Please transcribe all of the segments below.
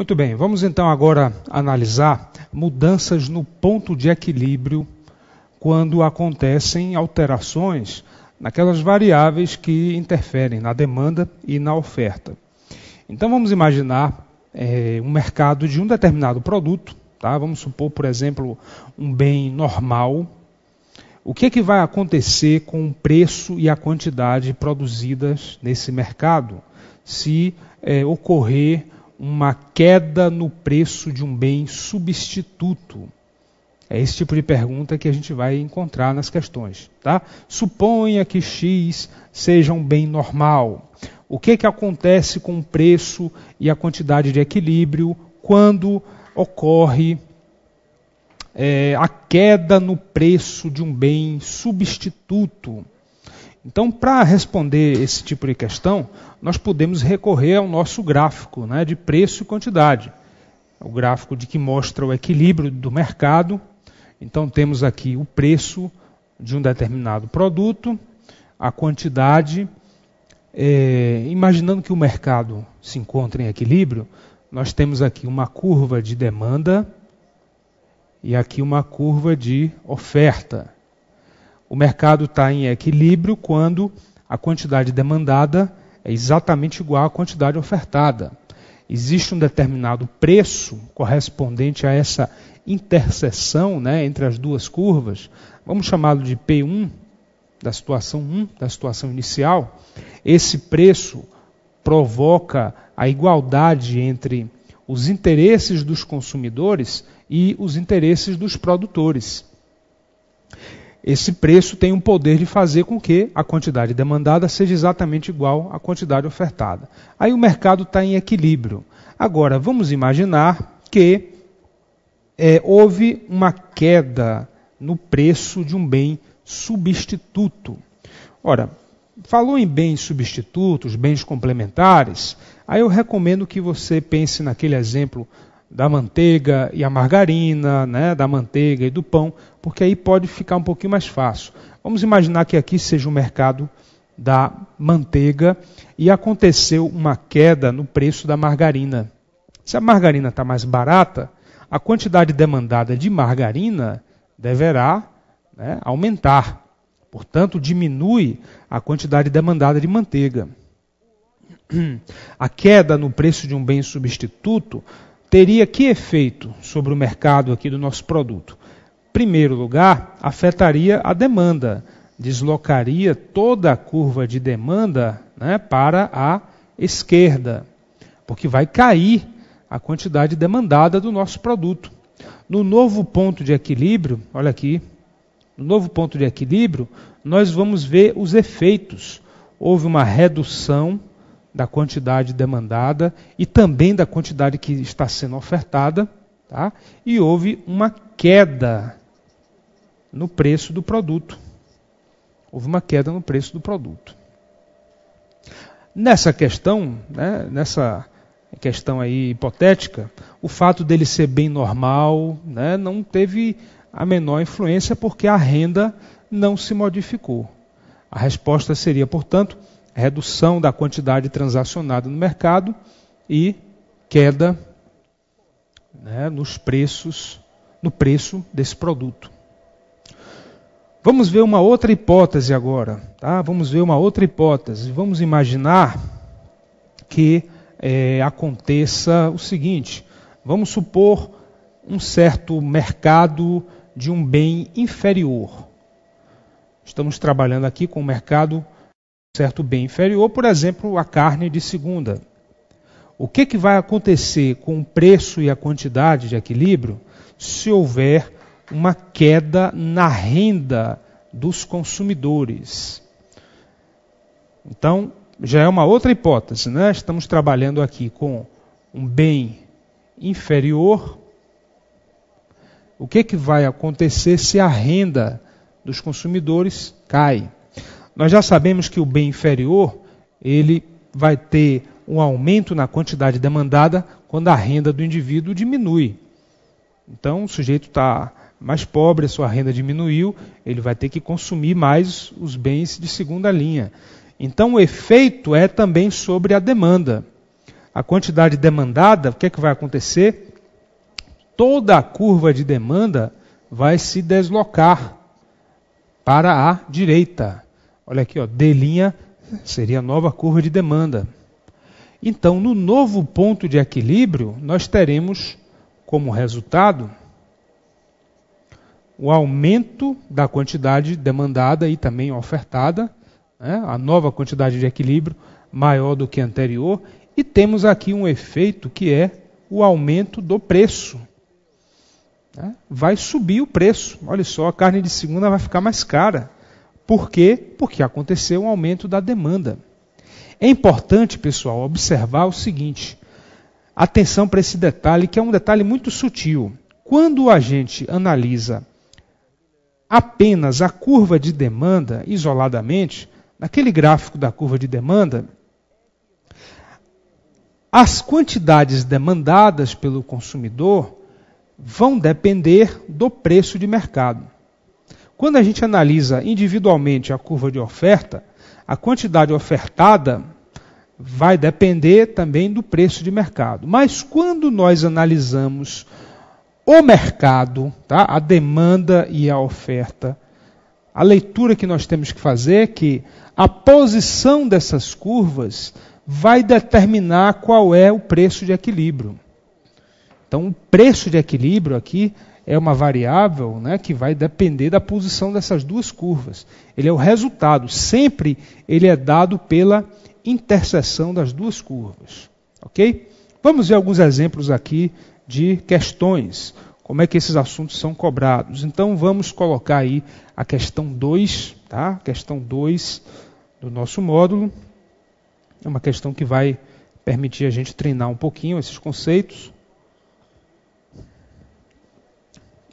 Muito bem, vamos então agora analisar mudanças no ponto de equilíbrio quando acontecem alterações naquelas variáveis que interferem na demanda e na oferta. Então vamos imaginar um mercado de um determinado produto, tá? Vamos supor, por exemplo, um bem normal. O que vai acontecer com o preço e a quantidade produzidas nesse mercado se ocorrer uma queda no preço de um bem substituto? É esse tipo de pergunta que a gente vai encontrar nas questões. Tá? Suponha que X seja um bem normal. O que acontece com o preço e a quantidade de equilíbrio quando ocorre a queda no preço de um bem substituto? Então, para responder esse tipo de questão, nós podemos recorrer ao nosso gráfico, né, de preço e quantidade. O gráfico que mostra o equilíbrio do mercado. Então, temos aqui o preço de um determinado produto, a quantidade. Imaginando que o mercado se encontra em equilíbrio, nós temos aqui uma curva de demanda e aqui uma curva de oferta. O mercado está em equilíbrio quando a quantidade demandada é exatamente igual à quantidade ofertada. Existe um determinado preço correspondente a essa interseção, né, entre as duas curvas. Vamos chamá-lo de P1, da situação 1, da situação inicial. Esse preço provoca a igualdade entre os interesses dos consumidores e os interesses dos produtores. Esse preço tem o poder de fazer com que a quantidade demandada seja exatamente igual à quantidade ofertada. Aí o mercado está em equilíbrio. Agora, vamos imaginar que houve uma queda no preço de um bem substituto. Ora, falou em bens substitutos, bens complementares, aí eu recomendo que você pense naquele exemplo da manteiga e a margarina, né, da manteiga e do pão, porque aí pode ficar um pouquinho mais fácil. Vamos imaginar que aqui seja o mercado da manteiga e aconteceu uma queda no preço da margarina. Se a margarina está mais barata, a quantidade demandada de margarina deverá, né, aumentar. Portanto, diminui a quantidade demandada de manteiga. A queda no preço de um bem substituto teria que efeito sobre o mercado aqui do nosso produto? Em primeiro lugar, afetaria a demanda, deslocaria toda a curva de demanda, né, para a esquerda, porque vai cair a quantidade demandada do nosso produto. No novo ponto de equilíbrio, olha aqui, no novo ponto de equilíbrio, nós vamos ver os efeitos. Houve uma redução da quantidade demandada e também da quantidade que está sendo ofertada, tá? E houve uma queda no preço do produto. Houve uma queda no preço do produto. Nessa questão, né, nessa questão aí hipotética, o fato dele ser bem normal, né, não teve a menor influência porque a renda não se modificou. A resposta seria, portanto, redução da quantidade transacionada no mercado e queda, né, no preço desse produto. Vamos ver uma outra hipótese agora. Tá? Vamos ver uma outra hipótese. Vamos imaginar que aconteça o seguinte. Vamos supor um certo mercado de um bem inferior. Estamos trabalhando aqui com o mercado certo bem inferior, por exemplo, a carne de segunda. O que vai acontecer com o preço e a quantidade de equilíbrio se houver uma queda na renda dos consumidores? Então, já é uma outra hipótese, né? Estamos trabalhando aqui com um bem inferior. O que vai acontecer se a renda dos consumidores cai? Nós já sabemos que o bem inferior ele vai ter um aumento na quantidade demandada quando a renda do indivíduo diminui. Então, o sujeito está mais pobre, a sua renda diminuiu, ele vai ter que consumir mais os bens de segunda linha. Então, o efeito é também sobre a demanda. a quantidade demandada, o que é que vai acontecer? Toda a curva de demanda vai se deslocar para a direita. Olha aqui, ó, D' seria a nova curva de demanda. Então, no novo ponto de equilíbrio, nós teremos como resultado o aumento da quantidade demandada e também ofertada, né? A nova quantidade de equilíbrio maior do que a anterior, e temos aqui um efeito que é o aumento do preço. Né? Vai subir o preço. Olha só, a carne de segunda vai ficar mais cara. Por quê? Porque aconteceu um aumento da demanda. É importante, pessoal, observar o seguinte. Atenção para esse detalhe, que é um detalhe muito sutil. Quando a gente analisa apenas a curva de demanda isoladamente, naquele gráfico da curva de demanda, as quantidades demandadas pelo consumidor vão depender do preço de mercado. Quando a gente analisa individualmente a curva de oferta, a quantidade ofertada vai depender também do preço de mercado. Mas quando nós analisamos o mercado, tá? A demanda e a oferta, a leitura que nós temos que fazer é que a posição dessas curvas vai determinar qual é o preço de equilíbrio. Então, o preço de equilíbrio aqui é uma variável, né, que vai depender da posição dessas duas curvas. Ele é o resultado, sempre ele é dado pela interseção das duas curvas. Ok? Vamos ver alguns exemplos aqui de questões, como é que esses assuntos são cobrados. Então, vamos colocar aí a questão 2, tá? Questão 2 do nosso módulo. É uma questão que vai permitir a gente treinar um pouquinho esses conceitos.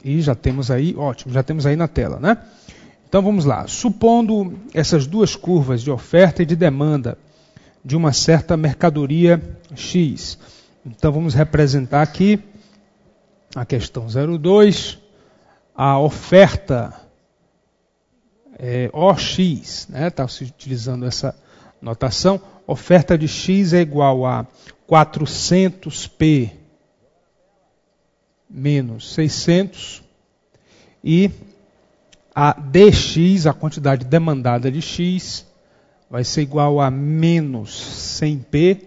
E já temos aí, ótimo, já temos aí na tela, né? Então vamos lá. Supondo essas duas curvas de oferta e de demanda de uma certa mercadoria X. Então vamos representar aqui a questão 02, a oferta OX, né? Está se utilizando essa notação. Oferta de X é igual a 400p menos 600, e a dx, a quantidade demandada de x, vai ser igual a menos 100p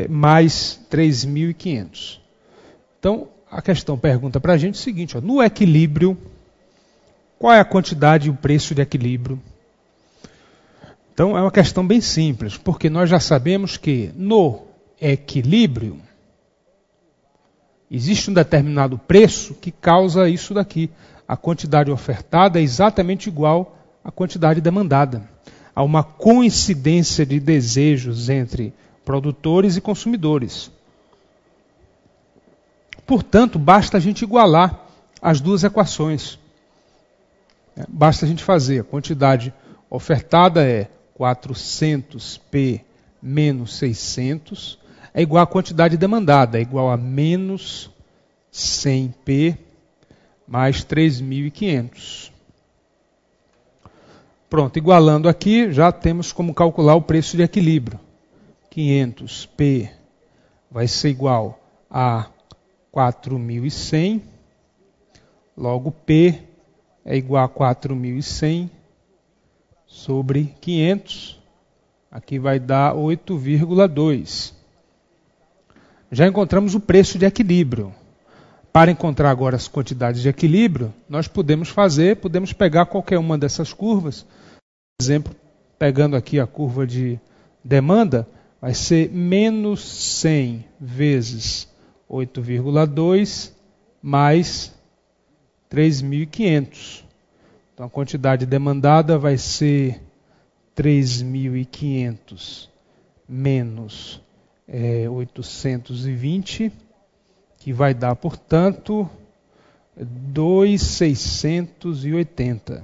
mais 3.500. Então, a questão pergunta para a gente o seguinte, ó, no equilíbrio, qual é a quantidade e o preço de equilíbrio? Então, é uma questão bem simples, porque nós já sabemos que no equilíbrio existe um determinado preço que causa isso daqui. A quantidade ofertada é exatamente igual à quantidade demandada. Há uma coincidência de desejos entre produtores e consumidores. Portanto, basta a gente igualar as duas equações. Basta a gente fazer. A quantidade ofertada é 400p menos 600, é igual à quantidade demandada, é igual a menos 100p mais 3.500. Pronto, igualando aqui, já temos como calcular o preço de equilíbrio. 500p vai ser igual a 4.100, logo p é igual a 4.100 sobre 500, aqui vai dar 8,2. Já encontramos o preço de equilíbrio. Para encontrar agora as quantidades de equilíbrio, nós podemos pegar qualquer uma dessas curvas. Por exemplo, pegando aqui a curva de demanda, vai ser menos 100 vezes 8,2 mais 3.500. Então a quantidade demandada vai ser 3.500 menos 820, que vai dar, portanto, 2.680.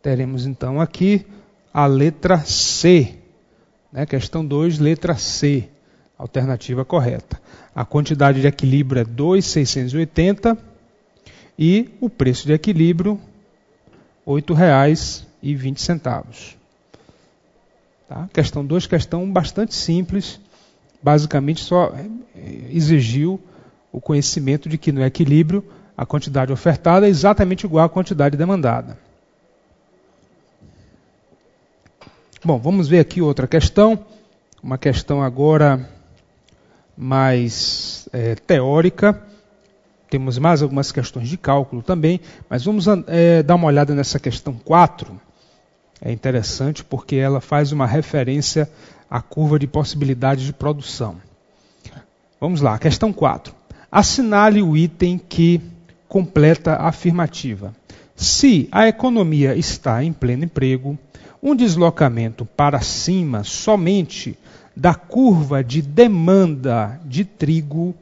Teremos então aqui a letra C, né? Questão 2, letra C, alternativa correta. A quantidade de equilíbrio é 2.680 e o preço de equilíbrio R$ 8,20. R$2,20. Tá? Questão 2, questão bastante simples, basicamente só exigiu o conhecimento de que no equilíbrio a quantidade ofertada é exatamente igual à quantidade demandada. Bom, vamos ver aqui outra questão, uma questão agora mais teórica. Temos mais algumas questões de cálculo também, mas vamos dar uma olhada nessa questão 4. É interessante porque ela faz uma referência à curva de possibilidades de produção. Vamos lá, questão 4. Assinale o item que completa a afirmativa. Se a economia está em pleno emprego, um deslocamento para cima somente da curva de demanda de trigo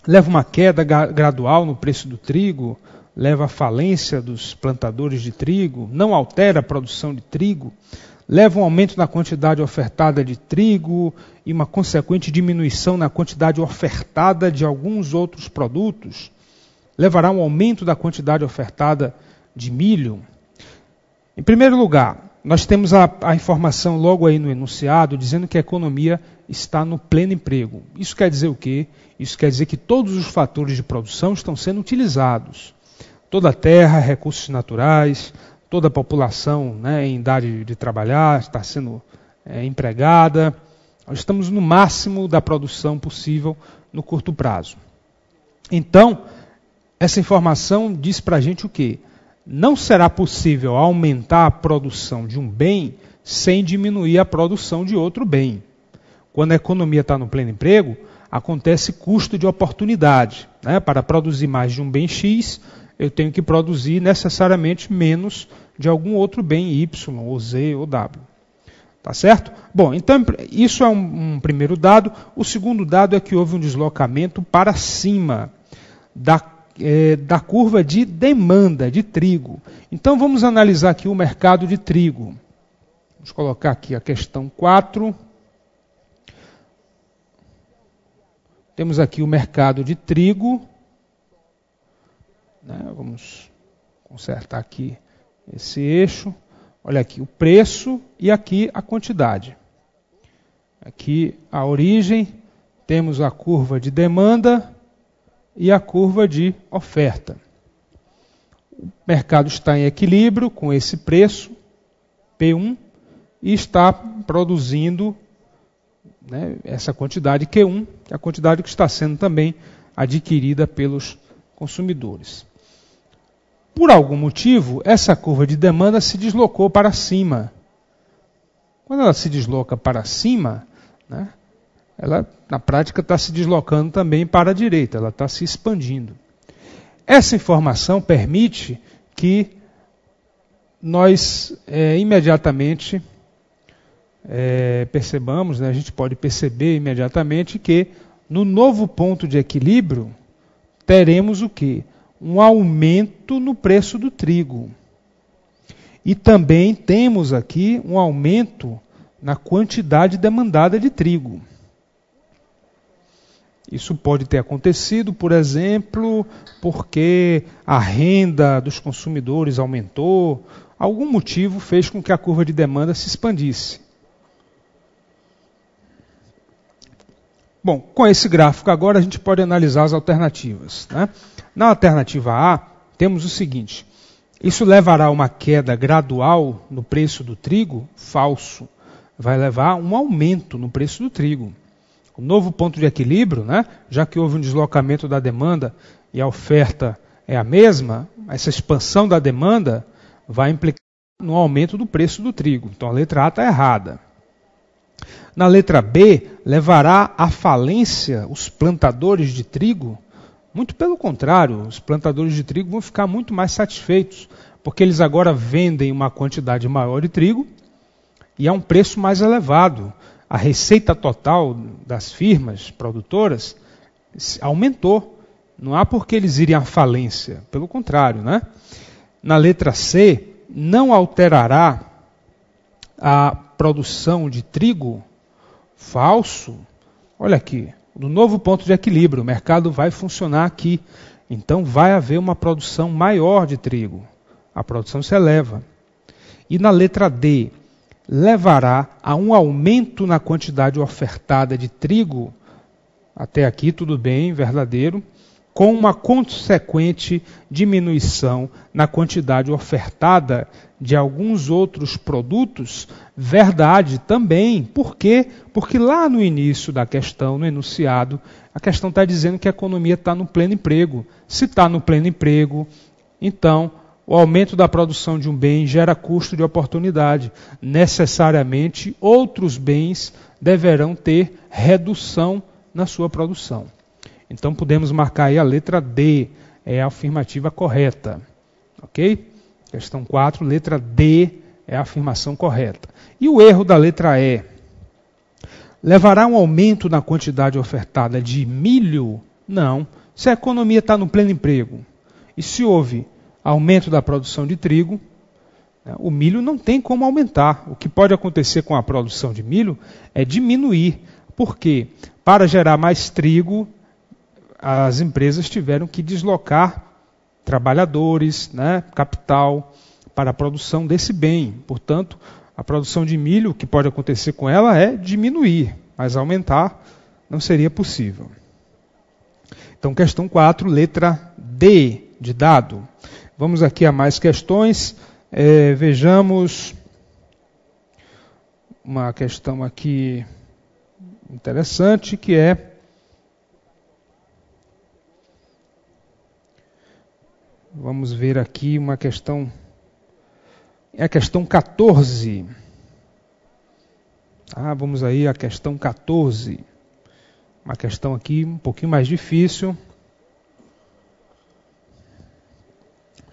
leva uma queda gradual no preço do trigo, leva à falência dos plantadores de trigo, não altera a produção de trigo, leva um aumento na quantidade ofertada de trigo e uma consequente diminuição na quantidade ofertada de alguns outros produtos, levará um aumento da quantidade ofertada de milho. Em primeiro lugar, nós temos a informação logo aí no enunciado dizendo que a economia está no pleno emprego. Isso quer dizer o quê? Isso quer dizer que todos os fatores de produção estão sendo utilizados. Toda a terra, recursos naturais, toda a população, né, em idade de trabalhar está sendo empregada. Nós estamos no máximo da produção possível no curto prazo. Então, essa informação diz para a gente o quê? Não será possível aumentar a produção de um bem sem diminuir a produção de outro bem. Quando a economia está no pleno emprego, acontece custo de oportunidade. Né? Para produzir mais de um bem X, eu tenho que produzir necessariamente menos de algum outro bem Y, ou Z, ou W. Tá certo? Bom, então isso é um primeiro dado. O segundo dado é que houve um deslocamento para cima da curva de demanda de trigo. Então vamos analisar aqui o mercado de trigo. Vamos colocar aqui a questão 4. Temos aqui o mercado de trigo. Vamos consertar aqui esse eixo. Olha aqui o preço e aqui a quantidade. Aqui a origem, temos a curva de demanda e a curva de oferta. O mercado está em equilíbrio com esse preço, P1, e está produzindo, né, essa quantidade Q1, que é a quantidade que está sendo também adquirida pelos consumidores. Por algum motivo, essa curva de demanda se deslocou para cima. Quando ela se desloca para cima, né, ela, na prática, está se deslocando também para a direita, ela está se expandindo. Essa informação permite que nós imediatamente percebamos, né, a gente pode perceber imediatamente que no novo ponto de equilíbrio teremos o quê? Um aumento no preço do trigo. E também temos aqui um aumento na quantidade demandada de trigo. Isso pode ter acontecido, por exemplo, porque a renda dos consumidores aumentou, algum motivo fez com que a curva de demanda se expandisse. Bom, com esse gráfico agora a gente pode analisar as alternativas. Né? Na alternativa A, temos o seguinte: isso levará a uma queda gradual no preço do trigo? Falso. Vai levar a um aumento no preço do trigo. O novo ponto de equilíbrio, né, já que houve um deslocamento da demanda e a oferta é a mesma, essa expansão da demanda vai implicar no aumento do preço do trigo. Então a letra A está errada. Na letra B, levará à falência os plantadores de trigo? Muito pelo contrário, os plantadores de trigo vão ficar muito mais satisfeitos, porque eles agora vendem uma quantidade maior de trigo e a um preço mais elevado. A receita total das firmas produtoras aumentou. Não há por que eles irem à falência, pelo contrário, né? Na letra C, não alterará a produção de trigo? Falso. Olha aqui, no novo ponto de equilíbrio, o mercado vai funcionar aqui. Então vai haver uma produção maior de trigo. A produção se eleva. E na letra D, levará a um aumento na quantidade ofertada de trigo, até aqui tudo bem, verdadeiro, com uma consequente diminuição na quantidade ofertada de alguns outros produtos, verdade também. Por quê? Porque lá no início da questão, no enunciado, a questão está dizendo que a economia está no pleno emprego. Se está no pleno emprego, então o aumento da produção de um bem gera custo de oportunidade. Necessariamente, outros bens deverão ter redução na sua produção. Então podemos marcar aí a letra D, é a afirmativa correta. Ok? Questão 4, letra D é a afirmação correta. E o erro da letra E? Levará um aumento na quantidade ofertada de milho? Não. Se a economia está no pleno emprego e se houve aumento da produção de trigo, o milho não tem como aumentar. O que pode acontecer com a produção de milho é diminuir. Por quê? Para gerar mais trigo, as empresas tiveram que deslocar trabalhadores, capital, para a produção desse bem. Portanto, a produção de milho, o que pode acontecer com ela é diminuir, mas aumentar não seria possível. Então, questão 4, letra D de dado. Vamos aqui a mais questões. Vejamos uma questão aqui interessante, que é vamos ver aqui uma questão, é a questão 14. Vamos aí à questão 14. Uma questão aqui um pouquinho mais difícil.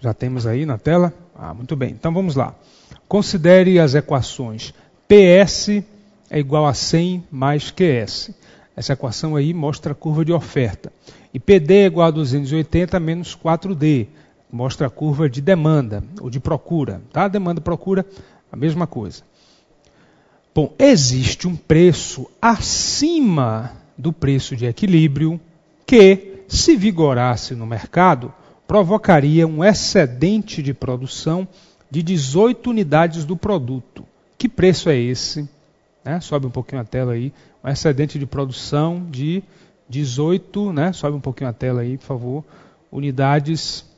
Já temos aí na tela? Muito bem. Então vamos lá. Considere as equações PS é igual a 100 mais QS. Essa equação aí mostra a curva de oferta. E PD é igual a 280 menos 4D. Mostra a curva de demanda, ou de procura. Tá? Demanda e procura, a mesma coisa. Bom, existe um preço acima do preço de equilíbrio que, se vigorasse no mercado, provocaria um excedente de produção de 18 unidades do produto. Que preço é esse? Sobe um pouquinho a tela aí. Um excedente de produção de 18, sobe um pouquinho a tela aí, por favor, unidades.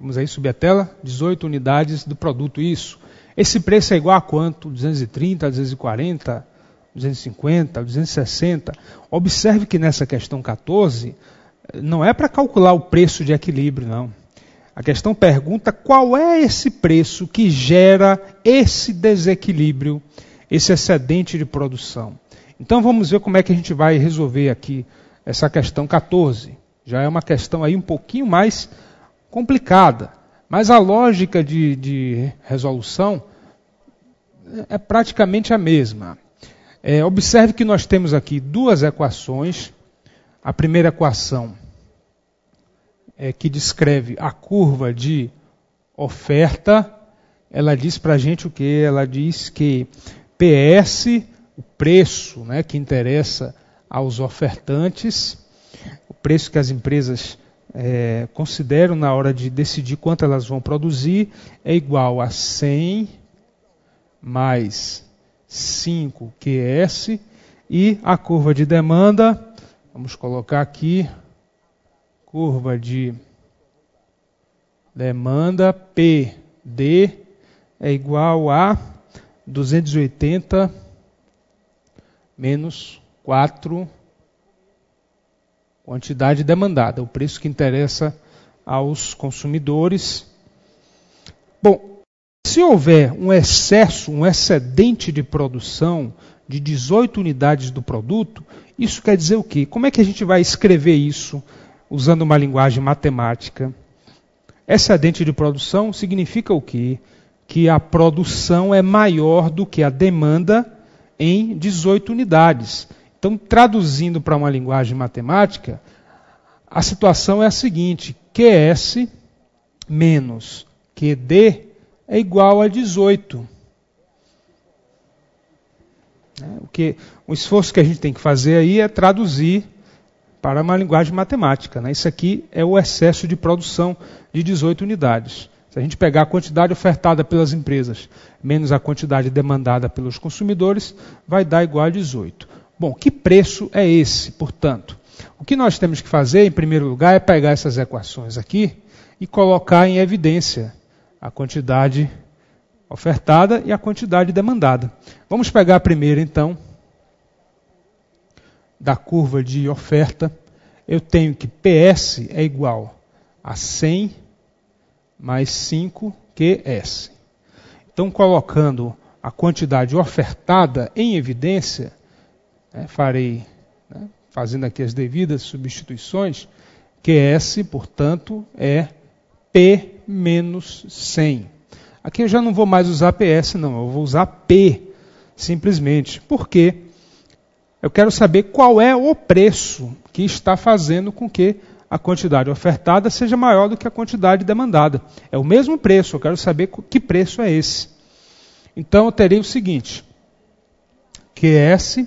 Vamos aí subir a tela, 18 unidades do produto, isso. Esse preço é igual a quanto? 230, 240, 250, 260. Observe que nessa questão 14, não é para calcular o preço de equilíbrio, não. A questão pergunta qual é esse preço que gera esse desequilíbrio, esse excedente de produção. Então vamos ver como é que a gente vai resolver aqui essa questão 14. Já é uma questão aí um pouquinho mais complicada, mas a lógica de resolução é praticamente a mesma. Observe que nós temos aqui duas equações. A primeira equação que descreve a curva de oferta, ela diz para a gente o quê? Ela diz que PS, o preço que interessa aos ofertantes, o preço que as empresas consideram na hora de decidir quanto elas vão produzir, é igual a 100 mais 5 QS, e a curva de demanda, vamos colocar aqui, curva de demanda PD é igual a 280 menos 4 quantidade demandada, o preço que interessa aos consumidores. Bom, se houver um excesso, um excedente de produção de 18 unidades do produto, isso quer dizer o quê? Como é que a gente vai escrever isso usando uma linguagem matemática? Excedente de produção significa o quê? Que a produção é maior do que a demanda em 18 unidades. Então, traduzindo para uma linguagem matemática, a situação é a seguinte: QS menos QD é igual a 18. O esforço que a gente tem que fazer aí é traduzir para uma linguagem matemática. Isso aqui é o excesso de produção de 18 unidades. Se a gente pegar a quantidade ofertada pelas empresas menos a quantidade demandada pelos consumidores, vai dar igual a 18. Bom, que preço é esse, portanto? O que nós temos que fazer, em primeiro lugar, é pegar essas equações aqui e colocar em evidência a quantidade ofertada e a quantidade demandada. Vamos pegar primeiro, então, da curva de oferta. Eu tenho que PS é igual a 100 mais 5 QS. Então, colocando a quantidade ofertada em evidência, farei, fazendo aqui as devidas substituições, QS, portanto, é P menos 100. Aqui eu já não vou mais usar PS, não, eu vou usar P, simplesmente. Por quê? Eu quero saber qual é o preço que está fazendo com que a quantidade ofertada seja maior do que a quantidade demandada. É o mesmo preço, eu quero saber que preço é esse. Então eu terei o seguinte, QS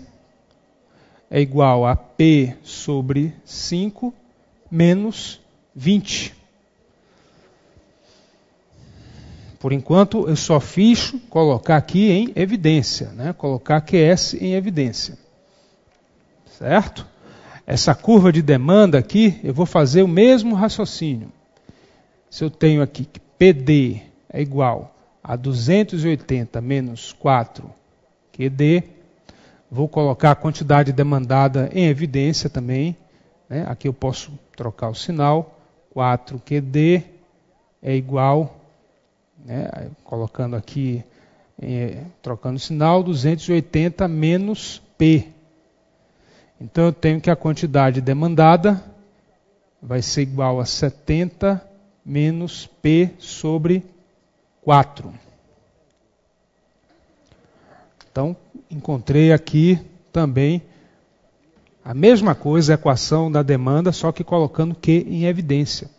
é igual a P sobre 5 menos 20. Por enquanto eu só fiz colocar aqui em evidência, colocar QS em evidência. Certo? Essa curva de demanda aqui, eu vou fazer o mesmo raciocínio. Se eu tenho aqui que PD é igual a 280 menos 4 QD, vou colocar a quantidade demandada em evidência também. Aqui eu posso trocar o sinal. 4 QD é igual, colocando aqui, trocando o sinal, 280 menos P. Então eu tenho que a quantidade demandada vai ser igual a 70 menos P sobre 4. Então encontrei aqui também a mesma coisa, a equação da demanda, só que colocando Q em evidência.